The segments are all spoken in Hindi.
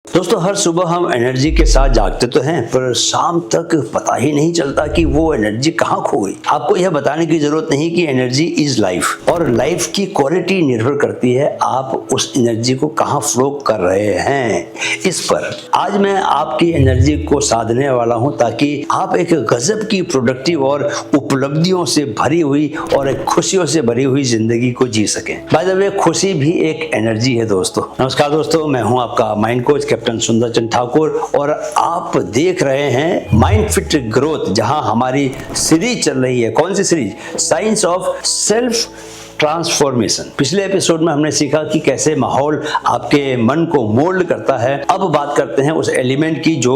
दोस्तों, हर सुबह हम एनर्जी के साथ जागते तो हैं, पर शाम तक पता ही नहीं चलता कि वो एनर्जी कहाँ खो गई। आपको यह बताने की जरूरत नहीं कि एनर्जी इज लाइफ और लाइफ की क्वालिटी निर्भर करती है आप उस एनर्जी को कहाँ फ्लो कर रहे हैं इस पर। आज मैं आपकी एनर्जी को साधने वाला हूँ ताकि आप एक गजब की प्रोडक्टिव और उपलब्धियों से भरी हुई और एक खुशियों से भरी हुई जिंदगी को जी सकें। बाय द वे, खुशी भी एक एनर्जी है दोस्तों। नमस्कार दोस्तों, मैं हूँ आपका माइंड कोच कैप्टन सुंदर चंद ठाकुर और आप देख रहे हैं माइंड फिट ग्रोथ, जहां हमारी सीरीज चल रही है। कौन सी series? Science of self transformation. पिछले एपिसोड में हमने सीखा कि कैसे माहौल आपके मन को मोल्ड करता है। अब बात करते हैं उस एलिमेंट की जो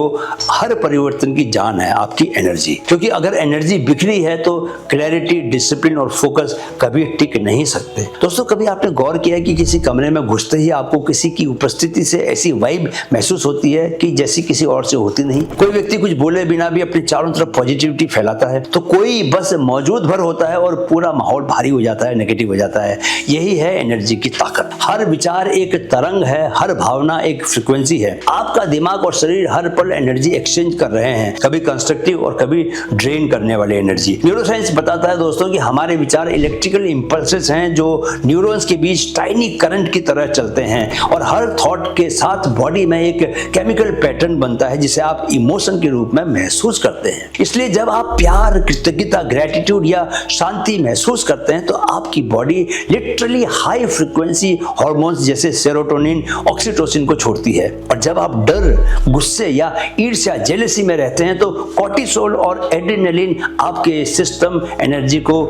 हर परिवर्तन की जान है, आपकी एनर्जी। क्योंकि अगर एनर्जी बिखरी है तो क्लैरिटी, डिसिप्लिन और फोकस कभी टिक नहीं सकते। दोस्तों, कभी आपने गौर किया कि किसी कमरे में घुसते ही आपको किसी की उपस्थिति से ऐसी वाइब महसूस होती है कि जैसी किसी और से होती नहीं। कोई व्यक्ति कुछ बोले बिना भी अपने चारों तरफ पॉजिटिविटी फैलाता है, तो कोई बस मौजूद भर होता है और पूरा माहौल भारी हो जाता है, नेगेटिव हो जाता है। यही है एनर्जी की ताकत। हर विचार एक तरंग है, हर भावना एक फ्रीक्वेंसी है। आपका दिमाग और शरीर हर पल एनर्जी एक्सचेंज कर रहे हैं, कभी कंस्ट्रक्टिव और कभी ड्रेन करने वाली एनर्जी। न्यूरोसाइंस बताता है दोस्तों कि हमारे विचार इलेक्ट्रिकल इंपल्सेस हैं जो न्यूरॉन्स के बीच टाइनी करंट की तरह चलते हैं और हर थॉट के साथ बॉडी में एक केमिकल पैटर्न बनता है जिसे आप इमोशन के रूप में महसूस करते हैं। इसलिए जब आप प्यार, कृतज्ञता, ग्रेटिट्यूड या शांति महसूस करते हैं तो आपकी body literally high frequency hormones जैसे सेरोटोनिन, ऑक्सीटोसिन को छोड़ती है। और जब आप डर, गुस्से या ईर्ष्या, जेलसी में रहते हैं तो कॉर्टिसोल और एड्रेनलिन आपके सिस्टम एनर्जी को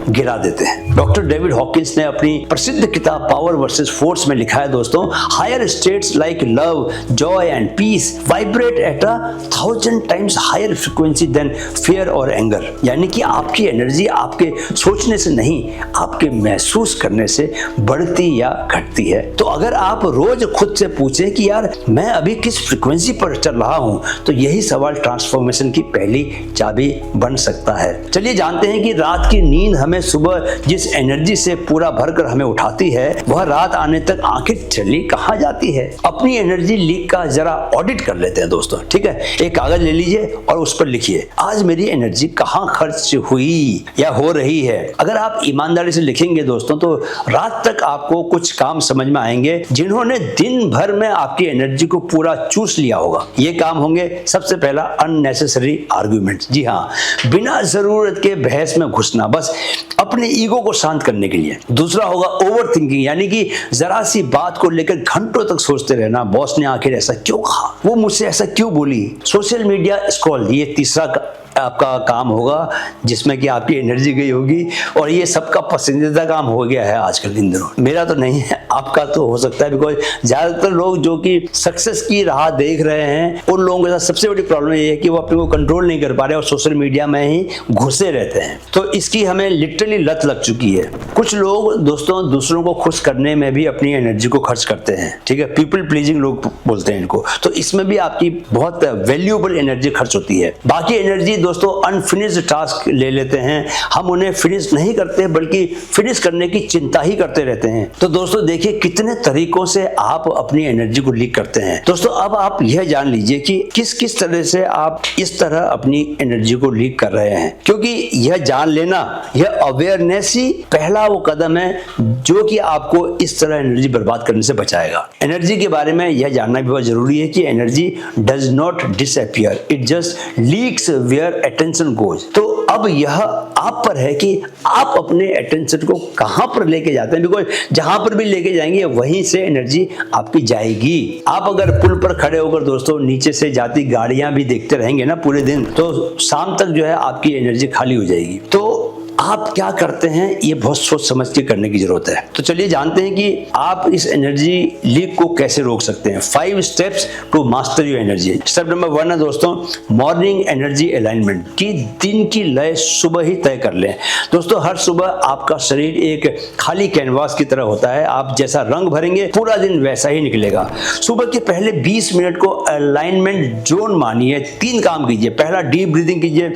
गिरा देते हैं। डॉक्टर डेविड हॉकिंस ने अपनी प्रसिद्ध किताब पावर वर्सेस फोर्स में लिखा है दोस्तों, higher states like love, joy and peace vibrate at 1000 times higher frequency than fear और एंगर। यानी कि आपकी एनर्जी आपके सोचने से नहीं, आपके महसूस करने से बढ़ती या घटती है। तो अगर आप रोज खुद से पूछें कि यार मैं अभी किस फ्रीक्वेंसी पर चल रहा हूं, तो यही सवाल ट्रांसफॉर्मेशन की पहली चाबी बन सकता है। चलिए जानते हैं कि रात की नींद हमें सुबह जिस एनर्जी से पूरा भरकर हमें उठाती है, वह रात आने तक आखिर चली कहां जाती है। अपनी एनर्जी लीक का जरा ऑडिट कर लेते हैं दोस्तों, ठीक है। एक कागज ले लीजिए और उस पर लिखिए, आज मेरी एनर्जी कहां खर्च हुई या हो रही है। अगर आप ईमानदारी से लिखेंगे दोस्तों तो रात तक आपको कुछ काम समझ में आएंगे जिन्होंने दिन भर में आपकी एनर्जी को पूरा चूस लिया होगा। ये काम होंगे, सबसे पहला, अननेसेसरी आर्गुमेंट। जी हाँ, बिना जरूरत के बहस में घुसना, बस अपने ईगो को शांत करने के लिए। दूसरा होगा ओवर थिंकिंग, यानी कि जरा सी बात को लेकर घंटों तक सोचते रहना, बॉस ने आखिर ऐसा क्यों कहा, वो मुझसे ऐसा क्यों बोली। सोशल मीडिया स्क्रॉल, ये तीसरा आपका काम होगा जिसमें कि आपकी एनर्जी गई होगी और ये सबका पसंदीदा काम हो गया है आजकल इन दिनों। मेरा तो नहीं है, आपका तो हो सकता है, बिकॉज ज्यादातर लोग जो कि सक्सेस की राह देख रहे हैं उन लोगों के साथ सबसे बड़ी प्रॉब्लम ये है कि वो अपने को कंट्रोल नहीं कर पा रहे और सोशल मीडिया में ही घुसे रहते हैं। तो इसकी हमें लिटरली लत लग चुकी है। कुछ लोग दोस्तों दूसरों को खुश करने में भी अपनी एनर्जी को खर्च करते हैं, ठीक है, पीपल प्लीजिंग लोग बोलते हैं इनको। तो इसमें भी आपकी बहुत वैल्यूएबल एनर्जी खर्च होती है। बाकी एनर्जी दोस्तों अनफिनिश्ड टास्क ले लेते हैं, हम उन्हें फिनिश नहीं करते बल्कि फिनिश करने की चिंता ही करते रहते हैं। तो दोस्तों देखिए कितने तरीकों से आप अपनी एनर्जी को लीक करते हैं। दोस्तों अब आप यह जान लीजिए कि किस किस तरह से आप इस तरह अपनी एनर्जी को लीक कर रहे हैं, क्योंकि यह जान लेना, यह अवेयरनेस ही पहला वो कदम है जो कि आपको इस तरह एनर्जी बर्बाद करने से बचाएगा। एनर्जी के बारे में यह जानना भी बहुत जरूरी है कि energy does not disappear, it just leaks where attention goes. तो अब यह आप पर है कि आप अपने अटेंशन को कहां पर लेके जाते हैं, बिकॉज जहां पर भी लेके जाएंगे वहीं से एनर्जी आपकी जाएगी। आप अगर पुल पर खड़े होकर दोस्तों नीचे से जाती गाड़ियां भी देखते रहेंगे ना पूरे दिन, तो शाम तक जो है आपकी एनर्जी खाली हो जाएगी। तो आप क्या करते हैं ये बहुत सोच समझ के करने की जरूरत है। तो चलिए जानते हैं कि आप इस एनर्जी लीक को कैसे रोक सकते हैं। 5 steps to master your energy. Step number 1 है दोस्तों मॉर्निंग एनर्जी अलाइनमेंट, कि दिन की लय सुबह ही तय कर लें। दोस्तों हर सुबह आपका शरीर एक खाली कैनवास की तरह होता है, आप जैसा रंग भरेंगे पूरा दिन वैसा ही निकलेगा। सुबह के पहले 20 मिनट को अलाइनमेंट जोन मानिए। 3 काम कीजिए। पहला, डीप ब्रीदिंग कीजिए,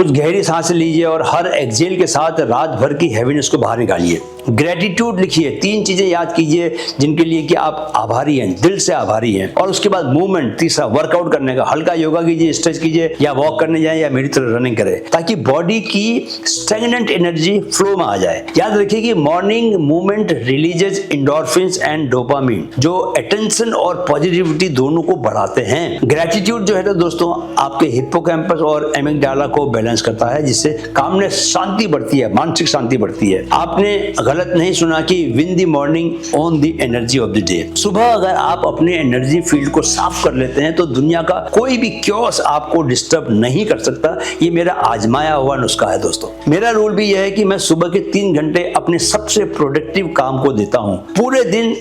कुछ गहरी सांसें लीजिए और हर एक्सहेल के साथ रात भर की हैवीनेस को बाहर निकालिए। ग्रेटिट्यूड लिखिए, 3 चीजें याद कीजिए जिनके लिए कि आप आभारी हैं, दिल से आभारी हैं। और उसके बाद मूवमेंट, तीसरा वर्कआउट करने का, हल्का योगा कीजिए, स्ट्रेच कीजिए या वॉक करने जाए या मेरी तरह रनिंग करें, ताकि बॉडी की स्टैग्नेंट एनर्जी फ्लो में आ जाए। याद रखिए कि morning movement releases endorphins and dopamine, जो अटेंशन और पॉजिटिविटी दोनों को बढ़ाते हैं। ग्रेटिट्यूड जो है ना दोस्तों, आपके हिप्पोकैम्पस और एमिगडाला को बैलेंस करता है, जिससे कामनेस, शांति बढ़ती है, मानसिक शांति बढ़ती है। आपने गलत नहीं सुना कि win the morning on the energy of the day. सुबह अगर आप अपने एनर्जी फील्ड को साफ कर लेते हैं तो दुनिया का कोई भी क्योस आपको डिस्टर्ब नहीं कर सकता। ये मेरा आजमाया हुआ नुस्खा है दोस्तों। मेरा रूल भी यह है कि मैं सुबह के 3 घंटे अपने सबसे प्रोडक्टिव काम को देता हूँ। पूरे दिन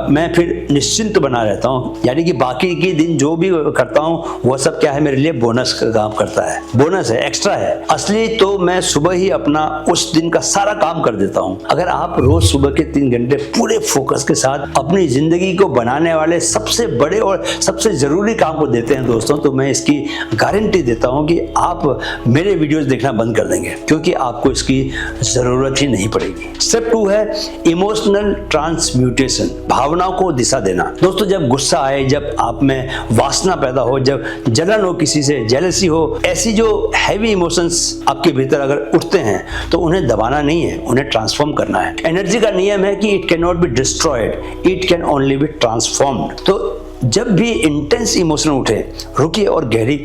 मैं फिर निश्चिंत बना रहता हूँ, यानी कि बाकी के दिन जो भी करता हूँ वह सब क्या है, मेरे लिए बोनस का काम करता है, बोनस है, एक्स्ट्रा है। असली तो मैं सुबह ही अपना उस दिन का सारा काम कर देता हूँ। अगर आप रोज सुबह के 3 घंटे पूरे फोकस के साथ अपनी जिंदगी को बनाने वाले सबसे बड़े और सबसे जरूरी काम को देते हैं दोस्तों, तो मैं इसकी गारंटी देता हूं कि आप मेरे वीडियोस देखना बंद कर देंगे, क्योंकि आपको इसकी जरूरत ही नहीं पड़ेगी। स्टेप 2 है इमोशनल ट्रांसम्यूटेशन, भावनाओं को दिशा देना। दोस्तों, जब गुस्सा आए, जब आप में वासना पैदा हो, जब जलन हो, किसी से जेलसी हो, ऐसी जो हैवी इमोशंस आपके भीतर अगर उठते हैं तो उन्हें दबाना नहीं है, उन्हें ट्रांसफॉर्म करना है। एनर्जी का नियम है कि it can not be destroyed, it can only be transformed. तो जब भी इंटेंस इमोशन उठे, रुकिए और गहरी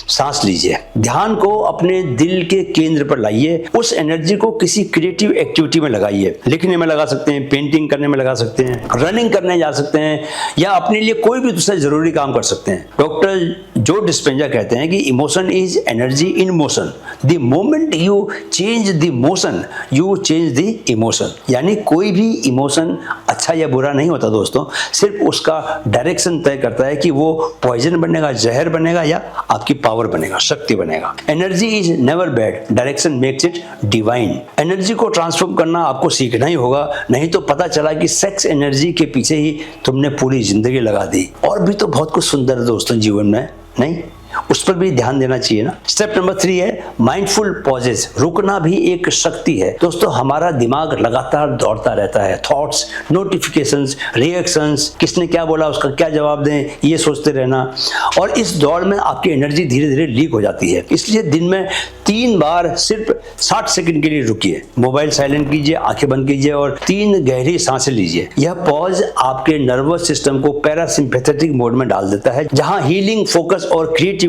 सांस लीजिए। ध्यान को अपने दिल के केंद्र पर लाइए। उस एनर्जी को किसी क्रिएटिव एक्टिविटी में लगाइए। लिखने में लगा सकते हैं, पेंटिंग करने में लगा सकते हैं, रनिंग करने जा सकते हैं, या अपने लिए कोई भी दूसरा जरूरी काम कर सकते हैं। डॉक्टर जो डिस्पेंजा कहते हैं कि emotion is energy in motion. The moment you change the motion, you change the emotion. यानी कोई भी इमोशन अच्छा या बुरा नहीं होता दोस्तों, सिर्फ उसका डायरेक्शन तय करता है कि वो पॉइजन बनेगा, जहर बनेगा, या आपकी पावर बनेगा, शक्ति बनेगा। Energy is never bad, direction makes it divine. Energy को ट्रांसफॉर्म करना आपको सीखना ही होगा, नहीं तो पता चला कि सेक्स एनर्जी के पीछे ही तुमने पूरी जिंदगी लगा दी। और भी तो बहुत कुछ सुंदर है दोस्तों जीवन में, नहीं? उस पर भी ध्यान देना चाहिए ना। स्टेप नंबर 3 है माइंडफुल पॉजेस। रुकना भी एक शक्ति है दोस्तों। हमारा दिमाग लगातार दौड़ता रहता है, थॉट्स, नोटिफिकेशंस, रिएक्शंस, किसने क्या बोला, उसका क्या जवाब दें, ये सोचते रहना। और इस दौड़ में आपकी एनर्जी धीरे धीरे लीक हो जाती है। इसलिए दिन में 3 बार सिर्फ 60 सेकंड के लिए रुकिए, मोबाइल साइलेंट कीजिए, आंखें बंद कीजिए और 3 गहरी सांसें लीजिए। यह पॉज आपके नर्वस सिस्टम को पैरासिम्पैथेटिक मोड में डाल देता है, जहां हीलिंग, फोकस और क्रिएटिविटी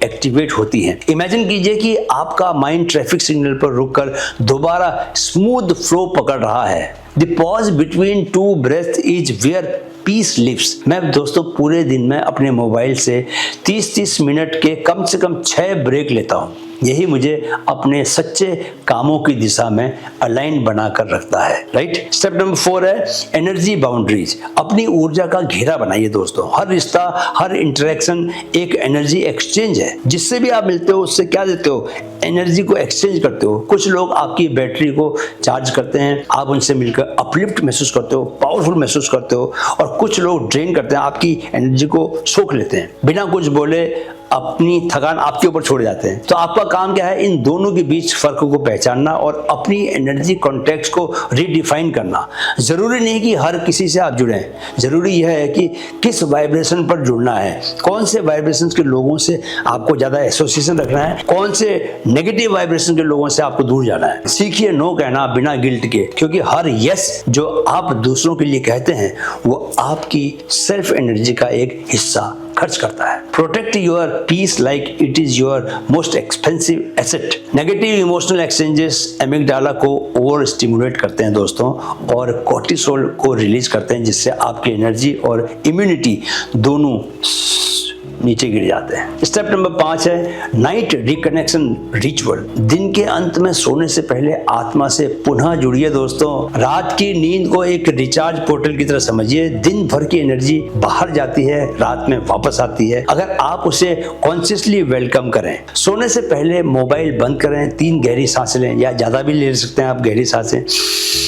एक्टिवेट होती है। इमेजिन कीजिए कि आपका माइंड ट्रैफिक सिग्नल पर रुककर दोबारा स्मूथ फ्लो पकड़ रहा है। The pause between 2 breath is where peace lives. मैं दोस्तों पूरे दिन में अपने मोबाइल से 30-30 मिनट के कम से कम 6 ब्रेक लेता हूँ। यही मुझे अपने सच्चे कामों की दिशा में अलाइन बनाकर रखता है, राइट। स्टेप नंबर 4 है एनर्जी बाउंड्रीज। अपनी ऊर्जा का घेरा बनाइए दोस्तों। हर रिश्ता, हर इंटरेक्शन एक एनर्जी एक्सचेंज है। जिससे भी आप मिलते हो उससे क्या देते हो, एनर्जी को एक्सचेंज करते हो। कुछ लोग आपकी बैटरी को चार्ज करते हैं, आप उनसे मिलकर अपलिफ्ट महसूस करते हो, पावरफुल महसूस करते हो। और कुछ लोग ड्रेन करते हैं, आपकी एनर्जी को सोख लेते हैं, बिना कुछ बोले अपनी थकान आपके ऊपर छोड़ जाते हैं। तो आपका काम क्या है, इन दोनों के बीच फर्क को पहचानना और अपनी एनर्जी कॉन्टेक्स्ट को रीडिफाइन करना। जरूरी नहीं कि हर किसी से आप जुड़ें, जरूरी यह है कि किस वाइब्रेशन पर जुड़ना है, कौन से वाइब्रेशन के लोगों से आपको ज्यादा एसोसिएशन रखना है, कौन से नेगेटिव वाइब्रेशन के लोगों से आपको दूर जाना है। सीखिए नो कहना बिना गिल्ट के, क्योंकि हर यस जो आप दूसरों के लिए कहते हैं वो आपकी सेल्फ एनर्जी का एक हिस्सा खर्च करता है। Protect your peace like it is your most expensive asset. Negative emotional exchanges amygdala को ओवर स्टिमुलेट करते हैं दोस्तों, और कोर्टिसोल को रिलीज करते हैं, जिससे आपकी एनर्जी और इम्यूनिटी दोनों नीचे गिर जाते हैं। स्टेप नंबर 5 है नाइट रिकनेक्शन रिचुअल। दिन के अंत में सोने से पहले आत्मा से पुनः जुड़िए दोस्तों। रात की नींद को एक रिचार्ज पोर्टल की तरह समझिए। दिन भर की एनर्जी बाहर जाती है, रात में वापस आती है, अगर आप उसे कॉन्शियसली वेलकम करें। सोने से पहले मोबाइल बंद करें, 3 गहरी सांसें लें, या ज्यादा भी ले सकते हैं आप गहरी सांसें।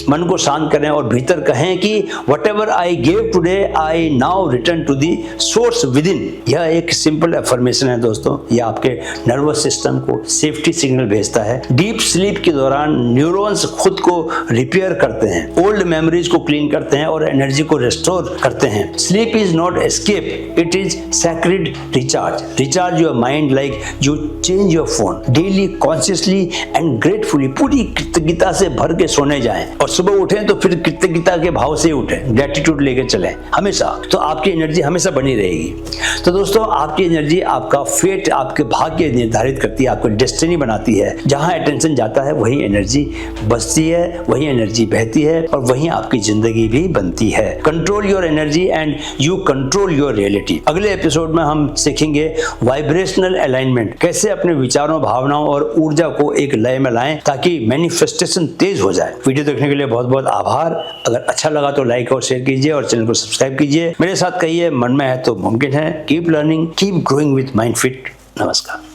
मन को शांत करें और भीतर कहें कि whatever I give today I now return to the source within. यह एक सिंपल अफर्मेशन है दोस्तों, ये आपके नर्वस सिस्टम को सेफ्टी सिग्नल भेजता है। डीप स्लीप के दौरान न्यूरॉन्स खुद को रिपेयर करते हैं, ओल्ड मेमोरीज को क्लीन करते हैं और एनर्जी को रिस्टोर करते हैं। Sleep is not escape, it is sacred recharge. Recharge your mind like you change your phone daily, consciously and gratefully. पूरी कृतज्ञता से भर के सोने जाएं और सुबह उठें तो फिर कृतज्ञता के भाव से उठें, ग्रेटिट्यूड लेके चलें हमेशा, तो आपकी एनर्जी हमेशा बनी रहेगी। तो दोस्तों, आपकी एनर्जी आपका फेट, आपके भाग्य निर्धारित करती है, आपको डेस्टिनी बनाती है। जहां अटेंशन जाता है वही एनर्जी बसती है, वही एनर्जी बहती है और वही आपकी जिंदगी भी बनती है। Control your energy and you control your reality. अगले एपिसोड में हम सीखेंगे वाइब्रेशनल अलाइनमेंट, कैसे अपने विचारों, भावनाओं और ऊर्जा को एक लय में लाएं ताकि मैनिफेस्टेशन तेज हो जाए। वीडियो देखने के लिए बहुत बहुत आभार। अगर अच्छा लगा तो लाइक और शेयर कीजिए और चैनल को सब्सक्राइब कीजिए। मेरे साथ कहिए, मन में है तो मुमकिन है। Keep learning, keep growing with mind fit. नमस्कार।